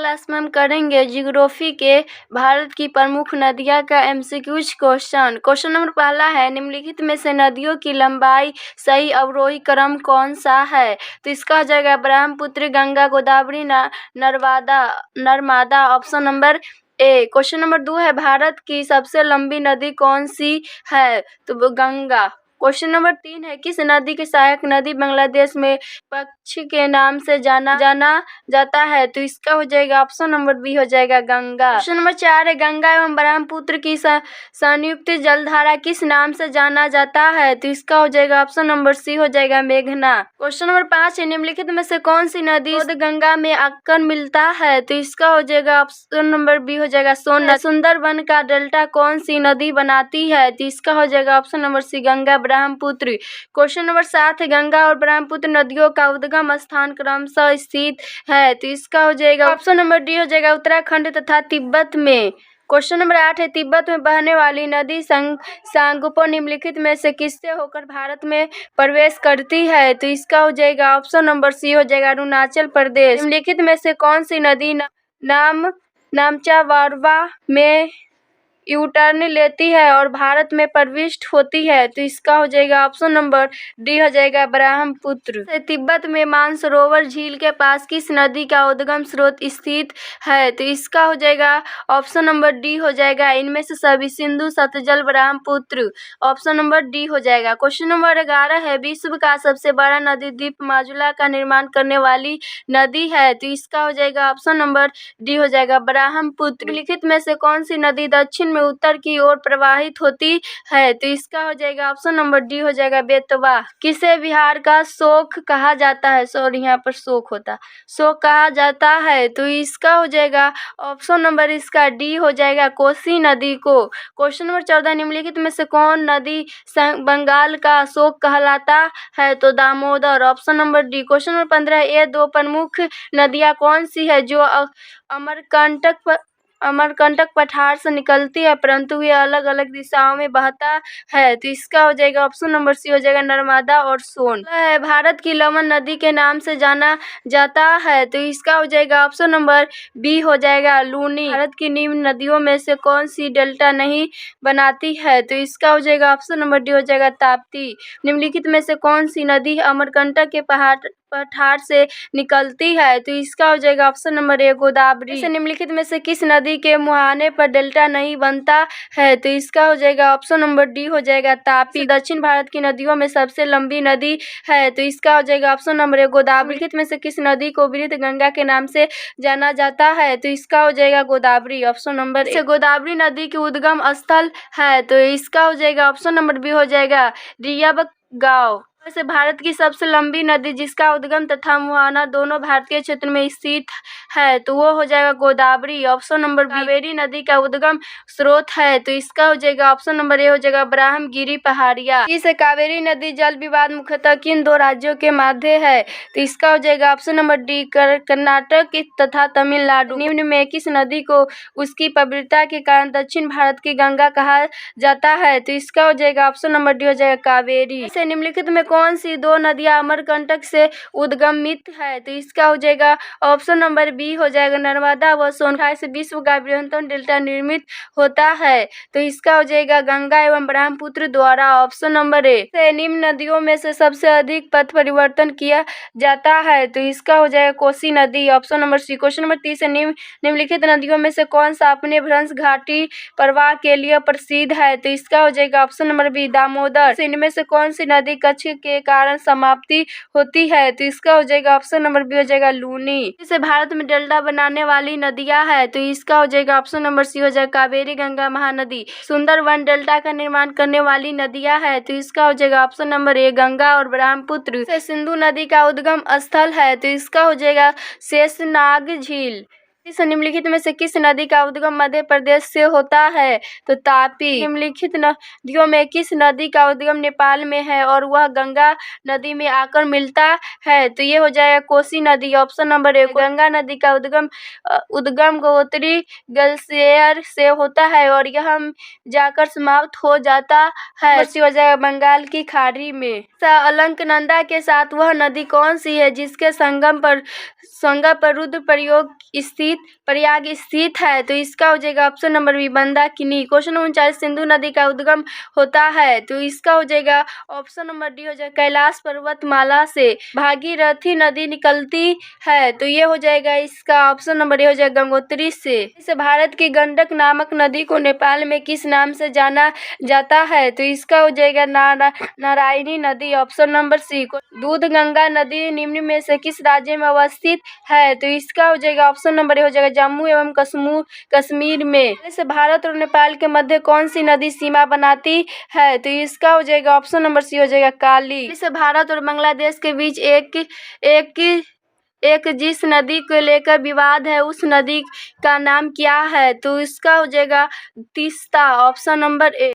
Class में हम करेंगे जियोग्राफी के भारत की प्रमुख नदियाँ का एमसीक्यूज क्वेश्चन। क्वेश्चन नंबर पहला है, निम्नलिखित में से नदियों की लंबाई सही अवरोही क्रम कौन सा है? तो इसका हो जाएगा Brahmaputra, Ganga, Godavari, Narmada. Option number A. Question number 2 है, भारत की सबसे लंबी नदी कौन सी है? तो गंगा। क्वेश्चन नंबर 3 है, किस नदी की सहायक नदी बांग्लादेश में पक्ष के नाम से जाना जाता है? तो इसका हो जाएगा ऑप्शन नंबर बी, हो जाएगा गंगा। क्वेश्चन नंबर 4 है, गंगा एवं ब्रह्मपुत्र की संयुक्त जलधारा किस नाम से जाना जाता है? तो इसका हो जाएगा ऑप्शन नंबर सी, हो जाएगा मेघना। क्वेश्चन नंबर 5 है, निम्नलिखित में से कौन सी नदी गंगा में आकर मिलता है? तो इसका हो जाएगा ऑप्शन नंबर बी, हो जाएगा सोन। सुंदरबन का डेल्टा कौन सी नदी बनाती है? तो इसका हो जाएगा option number C, Ganga Brahmaputra. Question number 7 है, गंगा और ब्रह्मपुत्र नदियों का उद्गम स्थान क्रमशः स्थित है? तो इसका हो जाएगा ऑप्शन नंबर डी, हो जाएगा उत्तराखंड तथा तिब्बत में। क्वेश्चन नंबर 8 है, तिब्बत में बहने वाली नदी सांगपो निम्नलिखित में से किससे होकर भारत में प्रवेश करती है? तो इसका हो जाएगा ऑप्शन नंबर सी, हो जाएगा अरुणाचल प्रदेश। निम्नलिखित में से कौन सी नदी नामचा वारवा में यूटर्न लेती है और भारत में प्रविष्ट होती है? तो इसका हो जाएगा ऑप्शन नंबर डी, हो जाएगा ब्रह्मपुत्र। तिब्बत में मानसरोवर झील के पास किस नदी का उद्गम स्रोत स्थित है? तो इसका हो जाएगा ऑप्शन नंबर डी, हो जाएगा इनमें से सभी, Sindhu, Sutlej, Brahmaputra. Option number D हो जाएगा। क्वेश्चन नंबर 11 है, विश्व का सबसे बड़ा नदी द्वीप माजुला का निर्माण करने वाली नदी है? तो इसका हो जाएगा ऑप्शन नंबर डी, हो जाएगा ब्रह्मपुत्र। निम्नलिखित में से कौन सी नदी दक्षिण में उत्तर की ओर प्रवाहित होती है? तो इसका हो जाएगा ऑप्शन नंबर डी, हो जाएगा बेतवा। किसे बिहार का शोक कहा जाता है? सॉरी, यहाँ पर शोक होता, शोक कहा जाता है। तो इसका हो जाएगा ऑप्शन नंबर इसका डी, हो जाएगा कोसी नदी को। क्वेश्चन नंबर 14, निम्नलिखित में से कौन नदी बंगाल का शोक कहलाता है? तो Damodar. Option number D. Question number 15, ये दो प्रमुख नदियाँ कौन सी है जो अमरकंटक पठार से निकलती है परंतु ये अलग अलग दिशाओं में बहता है? तो इसका हो जाएगा ऑप्शन नंबर सी, हो जाएगा नर्मदा और सोन। भारत की लवन नदी के नाम से जाना जाता है? तो इसका हो जाएगा ऑप्शन नंबर बी, हो जाएगा लूनी। भारत की निम्न नदियों में से कौन सी डेल्टा नहीं बनाती है? तो इसका हो जाएगा ऑप्शन नंबर डी, हो जाएगा ताप्ती। निम्नलिखित में से कौन सी नदी अमरकंटक के पठार से निकलती है? तो इसका हो जाएगा ऑप्शन नंबर ए, गोदावरी। निम्नलिखित में से किस नदी के मुहाने पर डेल्टा नहीं बनता है? तो इसका हो जाएगा ऑप्शन नंबर डी, हो जाएगा तापी। दक्षिण भारत की नदियों में सबसे लंबी नदी है? तो इसका हो जाएगा ऑप्शन नंबर ए, गोदावरी। निम्नलिखित में से किस नदी को वृहद गंगा के नाम से जाना जाता है? तो इसका हो जाएगा Godavari. Option number A, Godavari नदी की उद्गम स्थल है? तो इसका हो जाएगा ऑप्शन नंबर बी, हो जाएगा रियाबगांव। वैसे भारत की सबसे लंबी नदी जिसका उद्गम तथा मुहाना दोनों भारतीय क्षेत्र में स्थित है, तो वो हो जाएगा Godavari. Option number B. Kaveri नदी का उद्गम स्रोत है? तो इसका हो जाएगा ऑप्शन नंबर ए, हो जाएगा ब्रह्मगिरी पहाड़िया। इस कावेरी नदी जल विवाद मुख्यतः किन दो राज्यों के मध्य है? तो इसका हो जाएगा ऑप्शन नंबर डी, कर्नाटक तथा तमिलनाडु। निम्न में किस नदी को उसकी पवित्रता के कारण दक्षिण भारत की गंगा कहा जाता है? तो इसका हो जाएगा ऑप्शन नंबर डी, हो जाएगा कावेरी। इसे निम्नलिखित में कौन सी दो नदियां अमरकंटक से उद्गमित है? तो इसका हो जाएगा ऑप्शन नंबर बी, हो जाएगा नर्मदा व सोन से विश्व का बृहत्तम डेल्टा निर्मित होता है? तो इसका हो जाएगा गंगा एवं ब्रह्मपुत्र द्वारा। Option number A. निम्न नदियों में से सबसे अधिक पथ परिवर्तन किया जाता है? तो इसका हो जाएगा कोसी नदी। Option number C. Question number 30 है, निम्नलिखित नदियों में से कौन सा अपने भ्रंश घाटी प्रवाह के लिए प्रसिद्ध है? तो इसका हो जाएगा ऑप्शन नंबर बी, दामोदर। इनमें से कौन सी नदी कच्छ के कारण समाप्ति होती है? तो इसका हो जाएगा ऑप्शन नंबर बी, हो जाएगा लूनी। इसे भारत में डेल्टा बनाने वाली नदियां है? तो इसका हो जाएगा ऑप्शन नंबर सी, हो जाएगा कावेरी, गंगा, महानदी। सुंदरबन डेल्टा का निर्माण करने वाली नदियां है? तो इसका हो जाएगा ऑप्शन नंबर ए, गंगा और ब्रह्मपुत्र। सिंधु नदी का उद्गम स्थल है? तो इसका हो जाएगा शेषनाग झील। इस निम्नलिखित में से किस नदी का उद्गम मध्य प्रदेश से होता है? तो तापी। निम्नलिखित नदियों में किस नदी का उद्गम नेपाल में है और वह गंगा नदी में आकर मिलता है? तो ये हो जाएगा कोसी नदी। Option number A. गंगा नदी का उद्गम गंगोत्री ग्लेशियर से होता है और यह जाकर समाप्त हो जाता है, हो जाएगा बंगाल की खाड़ी में। अलकनंदा के साथ वह नदी कौन सी है जिसके संगम पर रुद्र प्रयाग स्थित प्रयाग स्थित है, तो इसका हो जाएगा option number B Mandakini. Question number 49, Sindhu नदी का उद्गम होता है, तो इसका हो जाएगा ऑप्शन नंबर डी हो जाएगा कैलाश पर्वतमाला से। भागीरथी नदी निकलती है, तो ये हो जाएगा इसका ऑप्शन नंबर ए हो जाएगा गंगोत्री से। इस भारत की गंडक नामक नदी को नेपाल में किस नाम से जाना जाता है, तो इसका हो जाएगा नारायणी नदी, ऑप्शन नंबर सी। दूधगंगा नदी निम्न में से किस राज्य में अवस्थित है, तो इसका हो जाएगा ऑप्शन नंबर ए हो जाएगा जम्मू एवं कश्मीर में। इस भारत और नेपाल के मध्य कौन सी नदी सीमा बनाती है, तो इसका हो जाएगा ऑप्शन नंबर सी हो जाएगा काली। इस भारत और बांग्लादेश के बीच एक जिस नदी को लेकर विवाद है, उस नदी का नाम क्या है, तो इसका हो जाएगा तीस्ता, ऑप्शन नंबर ए।